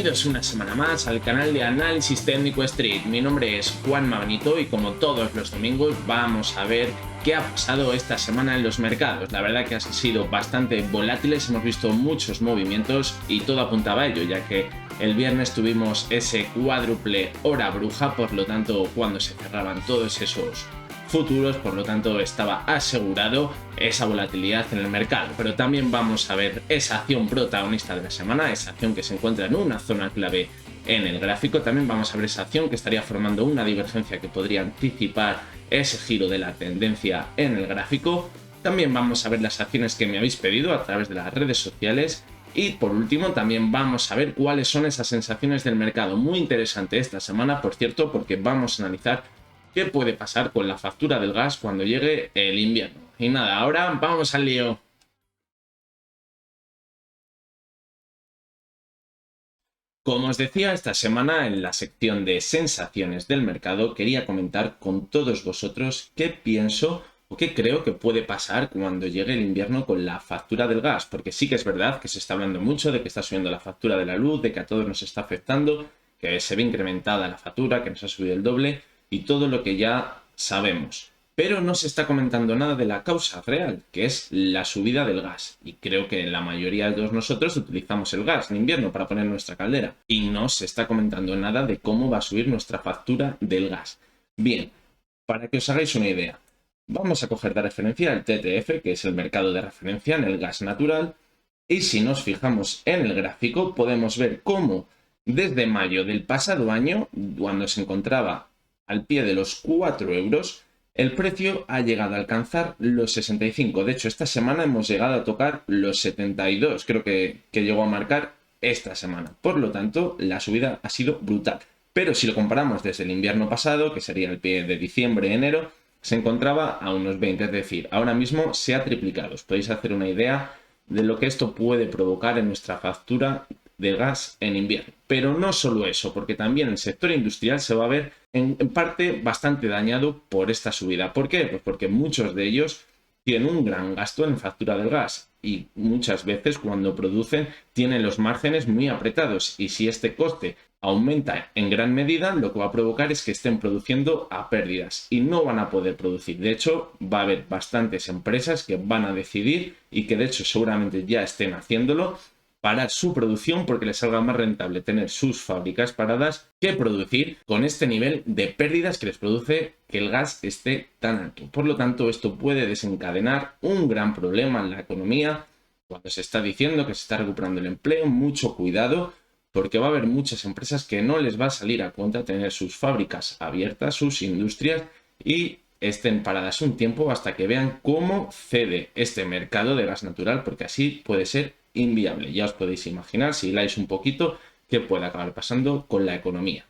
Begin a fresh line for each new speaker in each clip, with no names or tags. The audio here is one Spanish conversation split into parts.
Bienvenidos una semana más al canal de Análisis Técnico Street. Mi nombre es Juan Benito y como todos los domingos vamos a ver qué ha pasado esta semana en los mercados. La verdad que han sido bastante volátiles, hemos visto muchos movimientos y todo apuntaba a ello, ya que el viernes tuvimos ese cuádruple hora bruja, por lo tanto cuando se cerraban todos esos futuros, por lo tanto estaba asegurado esa volatilidad en el mercado. Pero también vamos a ver esa acción protagonista de la semana, esa acción que se encuentra en una zona clave en el gráfico. También vamos a ver esa acción que estaría formando una divergencia que podría anticipar ese giro de la tendencia en el gráfico. También vamos a ver las acciones que me habéis pedido a través de las redes sociales. Y por último también vamos a ver cuáles son esas sensaciones del mercado. Muy interesante esta semana, por cierto, porque vamos a analizar qué puede pasar con la factura del gas cuando llegue el invierno. Y nada, ahora vamos al lío. Como os decía, esta semana en la sección de sensaciones del mercado quería comentar con todos vosotros qué pienso o qué creo que puede pasar cuando llegue el invierno con la factura del gas, porque sí que es verdad que se está hablando mucho de que está subiendo la factura de la luz, de que a todos nos está afectando, que se ve incrementada la factura, que nos ha subido el doble y todo lo que ya sabemos. Pero no se está comentando nada de la causa real, que es la subida del gas. Y creo que la mayoría de todos nosotros utilizamos el gas en invierno para poner nuestra caldera. Y no se está comentando nada de cómo va a subir nuestra factura del gas. Bien, para que os hagáis una idea, vamos a coger de referencia el TTF, que es el mercado de referencia en el gas natural. Y si nos fijamos en el gráfico, podemos ver cómo desde mayo del pasado año, cuando se encontraba al pie de los 4 euros, el precio ha llegado a alcanzar los 65. De hecho, esta semana hemos llegado a tocar los 72. Creo que llegó a marcar esta semana. Por lo tanto, la subida ha sido brutal. Pero si lo comparamos desde el invierno pasado, que sería el pie de diciembre, enero, se encontraba a unos 20. Es decir, ahora mismo se ha triplicado. Os podéis hacer una idea de lo que esto puede provocar en nuestra factura de gas en invierno. Pero no solo eso, porque también el sector industrial se va a ver en parte bastante dañado por esta subida. ¿Por qué? Pues porque muchos de ellos tienen un gran gasto en factura del gas y muchas veces cuando producen tienen los márgenes muy apretados, y si este coste aumenta en gran medida, lo que va a provocar es que estén produciendo a pérdidas y no van a poder producir. De hecho, va a haber bastantes empresas que van a decidir, y que de hecho seguramente ya estén haciéndolo, parar su producción porque les salga más rentable tener sus fábricas paradas que producir con este nivel de pérdidas que les produce que el gas esté tan alto. Por lo tanto, esto puede desencadenar un gran problema en la economía. Cuando se está diciendo que se está recuperando el empleo, mucho cuidado, porque va a haber muchas empresas que no les va a salir a cuenta tener sus fábricas abiertas, sus industrias, y estén paradas un tiempo hasta que vean cómo cede este mercado de gas natural, porque así puede ser inviable. Ya os podéis imaginar, si hiláis un poquito, qué puede acabar pasando con la economía.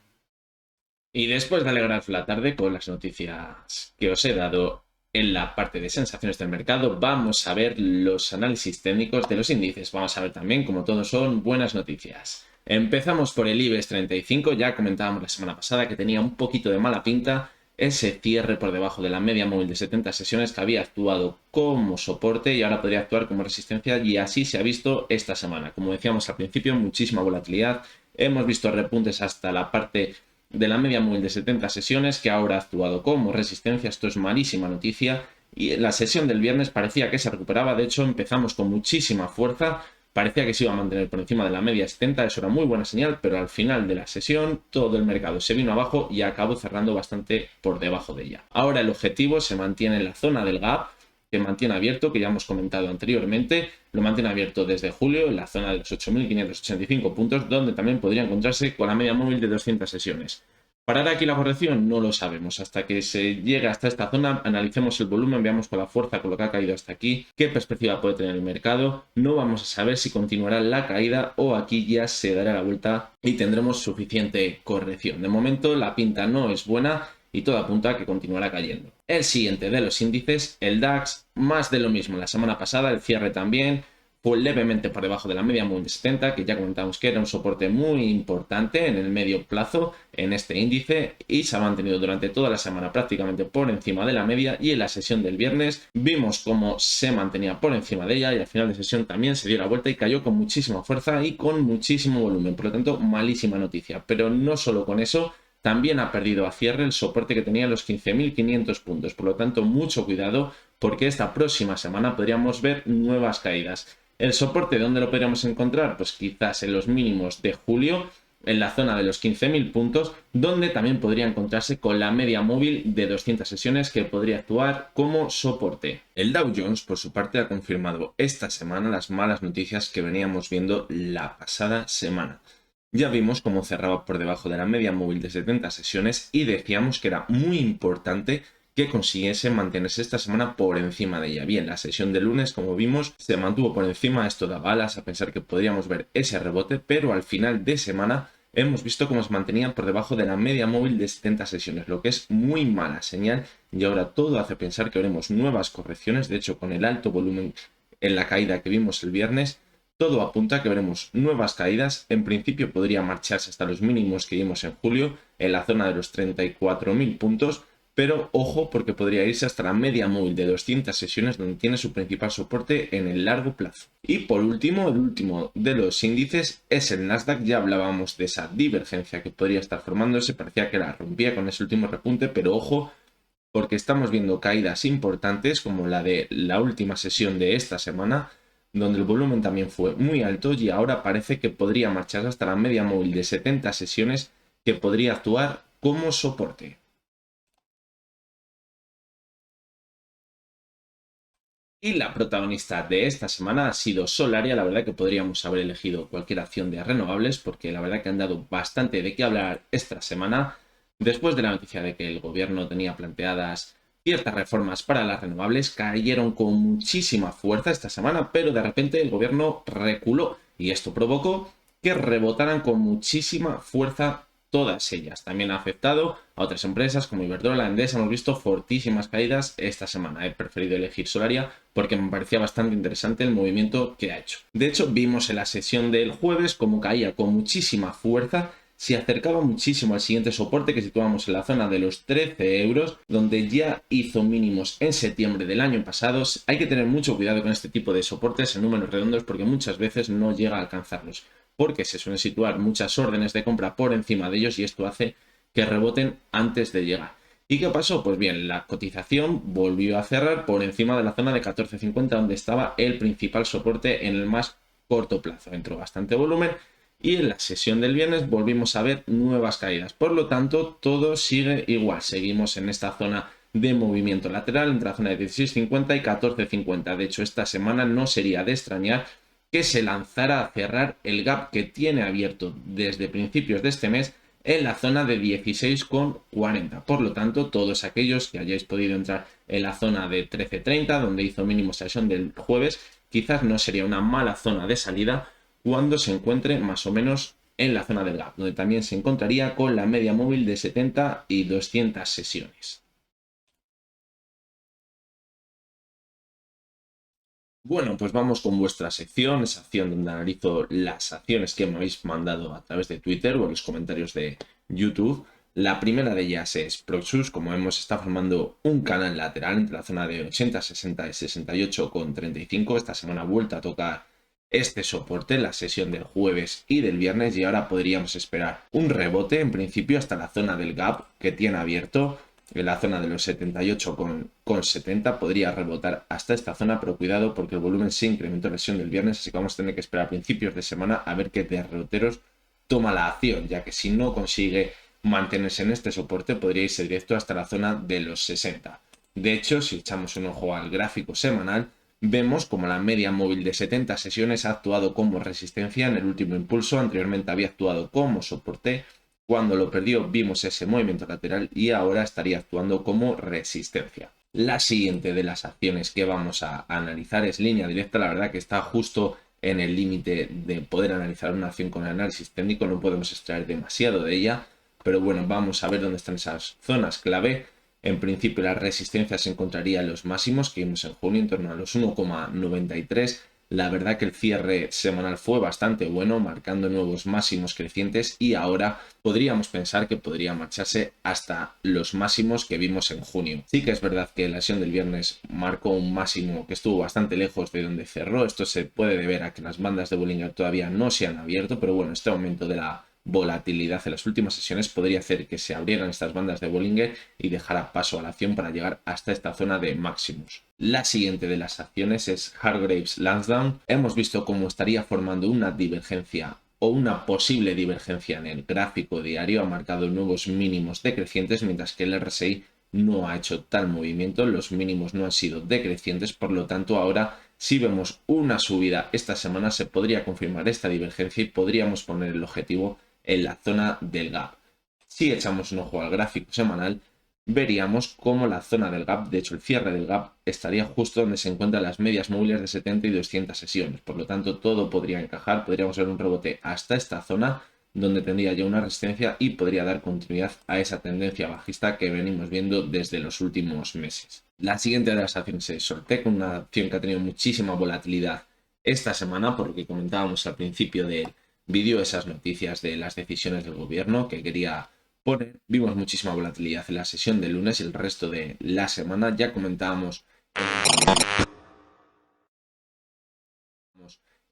Y después de alegraros la tarde con las noticias que os he dado en la parte de sensaciones del mercado, vamos a ver los análisis técnicos de los índices. Vamos a ver también, como todos, son buenas noticias. Empezamos por el IBEX 35. Ya comentábamos la semana pasada que tenía un poquito de mala pinta ese cierre por debajo de la media móvil de 70 sesiones, que había actuado como soporte y ahora podría actuar como resistencia, y así se ha visto esta semana. Como decíamos al principio, muchísima volatilidad. Hemos visto repuntes hasta la parte de la media móvil de 70 sesiones, que ahora ha actuado como resistencia. Esto es malísima noticia. Y en la sesión del viernes parecía que se recuperaba. De hecho, empezamos con muchísima fuerza. Parecía que se iba a mantener por encima de la media 70, eso era muy buena señal, pero al final de la sesión todo el mercado se vino abajo y acabó cerrando bastante por debajo de ella. Ahora el objetivo se mantiene en la zona del gap, que mantiene abierto, que ya hemos comentado anteriormente, lo mantiene abierto desde julio en la zona de los 8.585 puntos, donde también podría encontrarse con la media móvil de 200 sesiones. ¿Parará aquí la corrección? No lo sabemos. Hasta que se llegue hasta esta zona, analicemos el volumen, veamos con la fuerza con lo que ha caído hasta aquí, qué perspectiva puede tener el mercado. No vamos a saber si continuará la caída o aquí ya se dará la vuelta y tendremos suficiente corrección. De momento la pinta no es buena y todo apunta a que continuará cayendo. El siguiente de los índices, el DAX, más de lo mismo. La semana pasada el cierre también fue levemente por debajo de la media móvil de 70, que ya comentamos que era un soporte muy importante en el medio plazo en este índice, y se ha mantenido durante toda la semana prácticamente por encima de la media, y en la sesión del viernes vimos cómo se mantenía por encima de ella y al final de sesión también se dio la vuelta y cayó con muchísima fuerza y con muchísimo volumen. Por lo tanto, malísima noticia. Pero no solo con eso, también ha perdido a cierre el soporte que tenía en los 15.500 puntos. Por lo tanto, mucho cuidado porque esta próxima semana podríamos ver nuevas caídas. ¿El soporte dónde lo podríamos encontrar? Pues quizás en los mínimos de julio, en la zona de los 15.000 puntos, donde también podría encontrarse con la media móvil de 200 sesiones que podría actuar como soporte. El Dow Jones, por su parte, ha confirmado esta semana las malas noticias que veníamos viendo la pasada semana. Ya vimos cómo cerraba por debajo de la media móvil de 70 sesiones y decíamos que era muy importante que consiguiese mantenerse esta semana por encima de ella. Bien, la sesión de lunes, como vimos, se mantuvo por encima, esto daba alas a pensar que podríamos ver ese rebote, pero al final de semana hemos visto cómo se mantenían por debajo de la media móvil de 70 sesiones, lo que es muy mala señal, y ahora todo hace pensar que veremos nuevas correcciones. De hecho, con el alto volumen en la caída que vimos el viernes, todo apunta a que veremos nuevas caídas. En principio podría marcharse hasta los mínimos que vimos en julio, en la zona de los 34.000 puntos, pero ojo porque podría irse hasta la media móvil de 200 sesiones, donde tiene su principal soporte en el largo plazo. Y por último, el último de los índices es el Nasdaq. Ya hablábamos de esa divergencia que podría estar formándose, parecía que la rompía con ese último repunte, pero ojo porque estamos viendo caídas importantes como la de la última sesión de esta semana, donde el volumen también fue muy alto y ahora parece que podría marcharse hasta la media móvil de 70 sesiones, que podría actuar como soporte. Y la protagonista de esta semana ha sido Solaria. La verdad que podríamos haber elegido cualquier acción de renovables porque la verdad que han dado bastante de qué hablar esta semana. Después de la noticia de que el gobierno tenía planteadas ciertas reformas para las renovables, cayeron con muchísima fuerza esta semana, pero de repente el gobierno reculó y esto provocó que rebotaran con muchísima fuerza todas ellas. También ha afectado a otras empresas como Iberdrola, Endesa. Hemos visto fortísimas caídas esta semana. He preferido elegir Solaria porque me parecía bastante interesante el movimiento que ha hecho. De hecho, vimos en la sesión del jueves cómo caía con muchísima fuerza, se acercaba muchísimo al siguiente soporte que situamos en la zona de los 13 euros, donde ya hizo mínimos en septiembre del año pasado. Hay que tener mucho cuidado con este tipo de soportes en números redondos porque muchas veces no llega a alcanzarlos, porque se suelen situar muchas órdenes de compra por encima de ellos y esto hace que reboten antes de llegar. ¿Y qué pasó? Pues bien, la cotización volvió a cerrar por encima de la zona de 14.50, donde estaba el principal soporte en el más corto plazo. Entró bastante volumen y en la sesión del viernes volvimos a ver nuevas caídas. Por lo tanto, todo sigue igual. Seguimos en esta zona de movimiento lateral entre la zona de 16.50 y 14.50. De hecho, esta semana no sería de extrañar que se lanzara a cerrar el gap que tiene abierto desde principios de este mes en la zona de 16,40. Por lo tanto, todos aquellos que hayáis podido entrar en la zona de 13.30, donde hizo mínimo sesión del jueves, quizás no sería una mala zona de salida cuando se encuentre más o menos en la zona del gap, donde también se encontraría con la media móvil de 70 y 200 sesiones. Bueno, pues vamos con vuestra sección, esa sección donde analizo las acciones que me habéis mandado a través de Twitter o en los comentarios de YouTube. La primera de ellas es Proxus. Como vemos, está formando un canal lateral entre la zona de 80, 60 y 68,35. Esta semana ha vuelto a tocar este soporte en la sesión del jueves y del viernes y ahora podríamos esperar un rebote en principio hasta la zona del gap que tiene abierto en la zona de los 78,70. Podría rebotar hasta esta zona, pero cuidado porque el volumen se incrementó en la sesión del viernes, así que vamos a tener que esperar a principios de semana a ver qué derroteros toma la acción, ya que si no consigue mantenerse en este soporte podría irse directo hasta la zona de los 60. De hecho, si echamos un ojo al gráfico semanal, vemos como la media móvil de 70 sesiones ha actuado como resistencia en el último impulso. Anteriormente había actuado como soporte. Cuando lo perdió vimos ese movimiento lateral y ahora estaría actuando como resistencia. La siguiente de las acciones que vamos a analizar es Línea Directa. La verdad que está justo en el límite de poder analizar una acción con el análisis técnico. No podemos extraer demasiado de ella, pero bueno, vamos a ver dónde están esas zonas clave. En principio la resistencia se encontraría en los máximos que vimos en junio, en torno a los 1,93. La verdad que el cierre semanal fue bastante bueno, marcando nuevos máximos crecientes y ahora podríamos pensar que podría marcharse hasta los máximos que vimos en junio. Sí que es verdad que la sesión del viernes marcó un máximo que estuvo bastante lejos de donde cerró. Esto se puede deber a que las bandas de Bollinger todavía no se han abierto, pero bueno, este aumento de la volatilidad en las últimas sesiones podría hacer que se abrieran estas bandas de Bollinger y dejara paso a la acción para llegar hasta esta zona de máximos. La siguiente de las acciones es Hargreaves Lansdowne. Hemos visto cómo estaría formando una divergencia o una posible divergencia en el gráfico diario, ha marcado nuevos mínimos decrecientes, mientras que el RSI no ha hecho tal movimiento, los mínimos no han sido decrecientes, por lo tanto ahora si vemos una subida esta semana se podría confirmar esta divergencia y podríamos poner el objetivo en la zona del gap. Si echamos un ojo al gráfico semanal, veríamos cómo la zona del gap, de hecho el cierre del gap, estaría justo donde se encuentran las medias móviles de 70 y 200 sesiones. Por lo tanto, todo podría encajar, podríamos ver un rebote hasta esta zona, donde tendría ya una resistencia y podría dar continuidad a esa tendencia bajista que venimos viendo desde los últimos meses. La siguiente de las acciones es Soltec, una acción que ha tenido muchísima volatilidad esta semana, porque comentábamos al principio del vídeo esas noticias de las decisiones del gobierno que quería poner. Vimos muchísima volatilidad en la sesión del lunes y el resto de la semana. Ya comentábamos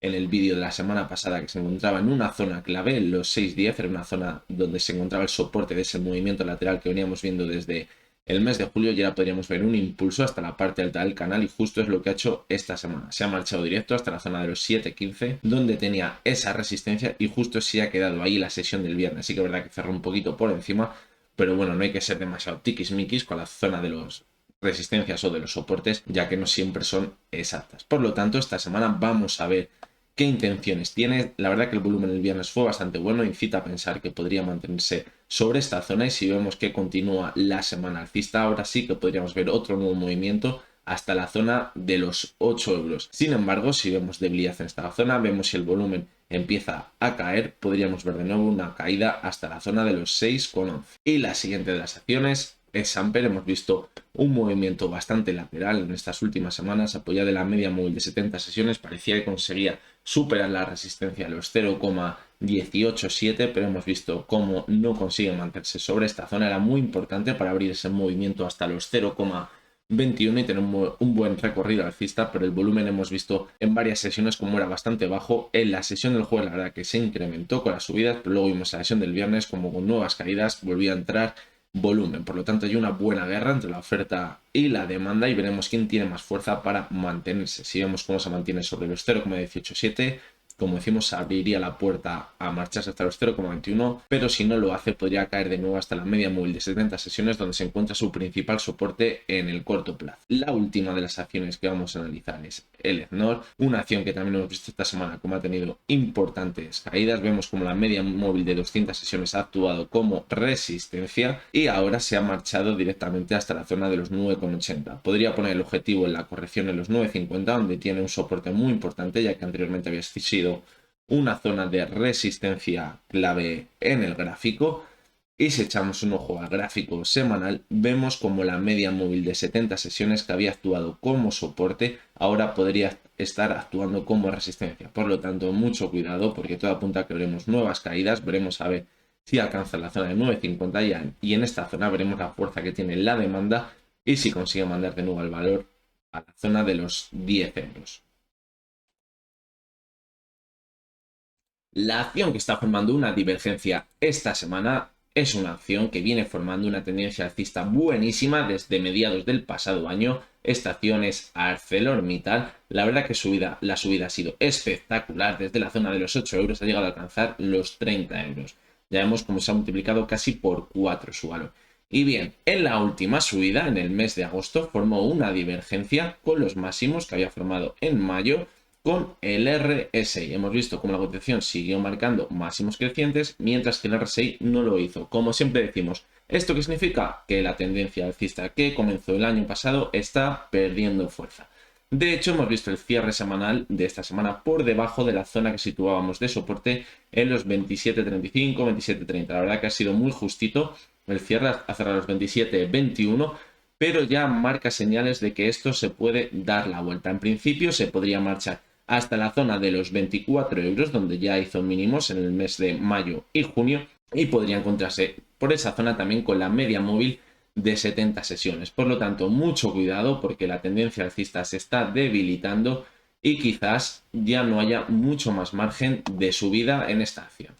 en el vídeo de la semana pasada que se encontraba en una zona clave, en los 6.10, era una zona donde se encontraba el soporte de ese movimiento lateral que veníamos viendo desde el mes de julio. Ya podríamos ver un impulso hasta la parte alta del canal y justo es lo que ha hecho esta semana. Se ha marchado directo hasta la zona de los 7.15, donde tenía esa resistencia y justo se ha quedado ahí la sesión del viernes. Sí que es verdad que cerró un poquito por encima, pero bueno, no hay que ser demasiado tiquismiquis con la zona de los resistencias o de los soportes, ya que no siempre son exactas. Por lo tanto, esta semana vamos a ver qué intenciones tiene. La verdad que el volumen el viernes fue bastante bueno, incita a pensar que podría mantenerse sobre esta zona y si vemos que continúa la semana alcista, ahora sí que podríamos ver otro nuevo movimiento hasta la zona de los 8 euros. Sin embargo, si vemos debilidad en esta zona, vemos si el volumen empieza a caer, podríamos ver de nuevo una caída hasta la zona de los 6,11. Y la siguiente de las acciones es Amper. Hemos visto un movimiento bastante lateral en estas últimas semanas, apoyada en la media móvil de 70 sesiones, parecía que conseguía superar la resistencia a los 0,187, pero hemos visto cómo no consigue mantenerse sobre esta zona. Era muy importante para abrir ese movimiento hasta los 0,21 y tener un buen recorrido alcista, pero el volumen hemos visto en varias sesiones como era bastante bajo. En la sesión del jueves la verdad que se incrementó con las subidas, pero luego vimos la sesión del viernes como con nuevas caídas volvió a entrar volumen. Por lo tanto, hay una buena guerra entre la oferta y la demanda y veremos quién tiene más fuerza para mantenerse. Si vemos cómo se mantiene sobre los 0,187, como decimos, abriría la puerta a marcharse hasta los 0,21, pero si no lo hace podría caer de nuevo hasta la media móvil de 70 sesiones, donde se encuentra su principal soporte en el corto plazo. La última de las acciones que vamos a analizar es el Egnor, una acción que también hemos visto esta semana como ha tenido importantes caídas. Vemos como la media móvil de 200 sesiones ha actuado como resistencia y ahora se ha marchado directamente hasta la zona de los 9,80. Podría poner el objetivo en la corrección en los 9,50, donde tiene un soporte muy importante, ya que anteriormente había sido una zona de resistencia clave en el gráfico. Y si echamos un ojo al gráfico semanal, vemos como la media móvil de 70 sesiones que había actuado como soporte, ahora podría estar actuando como resistencia. Por lo tanto, mucho cuidado porque todo apunta a que veremos nuevas caídas, veremos a ver si alcanza la zona de 9,50 y en esta zona veremos la fuerza que tiene la demanda y si consigue mandar de nuevo el valor a la zona de los 10 euros. La acción que está formando una divergencia esta semana es una acción que viene formando una tendencia alcista buenísima desde mediados del pasado año. Esta acción es ArcelorMittal. La verdad que la subida ha sido espectacular. Desde la zona de los 8 euros ha llegado a alcanzar los 30 euros. Ya vemos cómo se ha multiplicado casi por 4 su valor. Y bien, en la última subida, en el mes de agosto, formó una divergencia con los máximos que había formado en mayo con el RSI. Hemos visto cómo la cotización siguió marcando máximos crecientes, mientras que el RSI no lo hizo. Como siempre decimos, ¿esto qué significa? Que la tendencia alcista que comenzó el año pasado está perdiendo fuerza. De hecho, hemos visto el cierre semanal de esta semana por debajo de la zona que situábamos de soporte en los 27.35, 27.30. La verdad que ha sido muy justito el cierre a cerrar los 27.21, pero ya marca señales de que esto se puede dar la vuelta. En principio se podría marchar hasta la zona de los 24 euros, donde ya hizo mínimos en el mes de mayo y junio, y podría encontrarse por esa zona también con la media móvil de 70 sesiones. Por lo tanto, mucho cuidado porque la tendencia alcista se está debilitando y quizás ya no haya mucho más margen de subida en esta acción.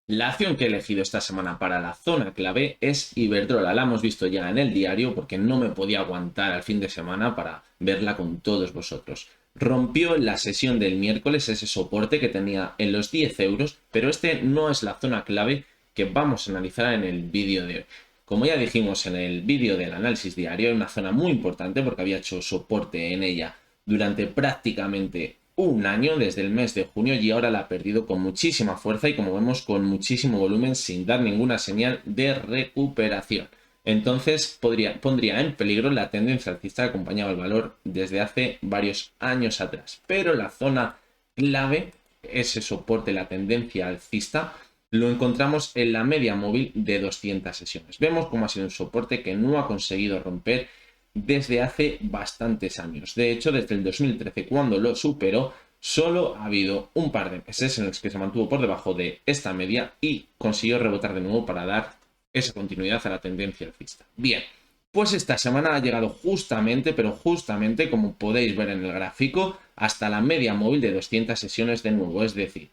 La acción que he elegido esta semana para la zona clave es Iberdrola. La hemos visto ya en el diario porque no me podía aguantar al fin de semana para verla con todos vosotros. Rompió en la sesión del miércoles ese soporte que tenía en los 10 euros, pero este no es la zona clave que vamos a analizar en el vídeo de hoy. Como ya dijimos en el vídeo del análisis diario, es una zona muy importante porque había hecho soporte en ella durante prácticamente un año, desde el mes de junio, y ahora la ha perdido con muchísima fuerza y, como vemos, con muchísimo volumen sin dar ninguna señal de recuperación. Entonces pondría en peligro la tendencia alcista que acompañaba el valor desde hace varios años atrás. Pero la zona clave, ese soporte, la tendencia alcista, lo encontramos en la media móvil de 200 sesiones. Vemos cómo ha sido un soporte que no ha conseguido romper desde hace bastantes años. De hecho, desde el 2013, cuando lo superó, solo ha habido un par de meses en los que se mantuvo por debajo de esta media y consiguió rebotar de nuevo para dar esa continuidad a la tendencia alcista. Bien, pues esta semana ha llegado justamente, pero justamente, como podéis ver en el gráfico, hasta la media móvil de 200 sesiones de nuevo. Es decir,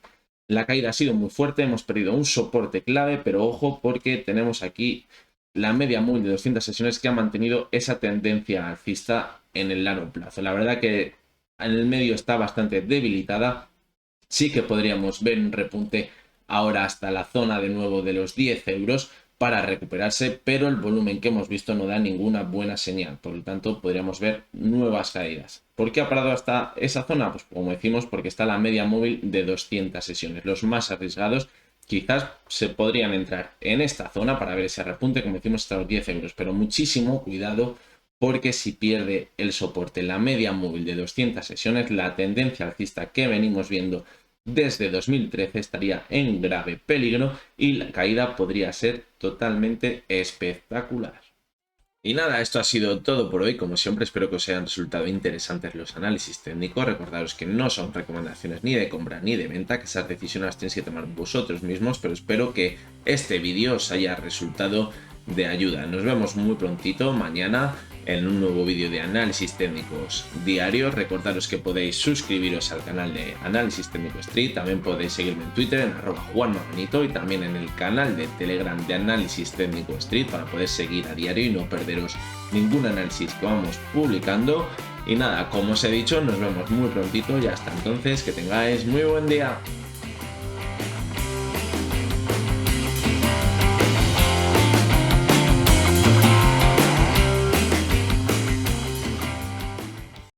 la caída ha sido muy fuerte, hemos perdido un soporte clave, pero ojo porque tenemos aquí la media móvil de 200 sesiones que ha mantenido esa tendencia alcista en el largo plazo. La verdad que en el medio está bastante debilitada. Sí que podríamos ver un repunte ahora hasta la zona de nuevo de los 10 euros para recuperarse, pero el volumen que hemos visto no da ninguna buena señal. Por lo tanto, podríamos ver nuevas caídas. ¿Por qué ha parado hasta esa zona? Pues como decimos, porque está la media móvil de 200 sesiones. Los más arriesgados quizás se podrían entrar en esta zona para ver ese repunte, como decimos, hasta los 10 euros. Pero muchísimo cuidado porque si pierde el soporte, la media móvil de 200 sesiones, la tendencia alcista que venimos viendo desde 2013 estaría en grave peligro y la caída podría ser totalmente espectacular. Y nada, esto ha sido todo por hoy. Como siempre, espero que os hayan resultado interesantes los análisis técnicos. Recordaros que no son recomendaciones ni de compra ni de venta, que esas decisiones las tenéis que tomar vosotros mismos, pero espero que este vídeo os haya resultado de ayuda. Nos vemos muy prontito mañana en un nuevo vídeo de análisis técnicos diarios. Recordaros que podéis suscribiros al canal de Análisis Técnico Street, también podéis seguirme en Twitter en @JuanMagnito y también en el canal de Telegram de Análisis Técnico Street para poder seguir a diario y no perderos ningún análisis que vamos publicando. Y nada, como os he dicho, nos vemos muy prontito y hasta entonces que tengáis muy buen día.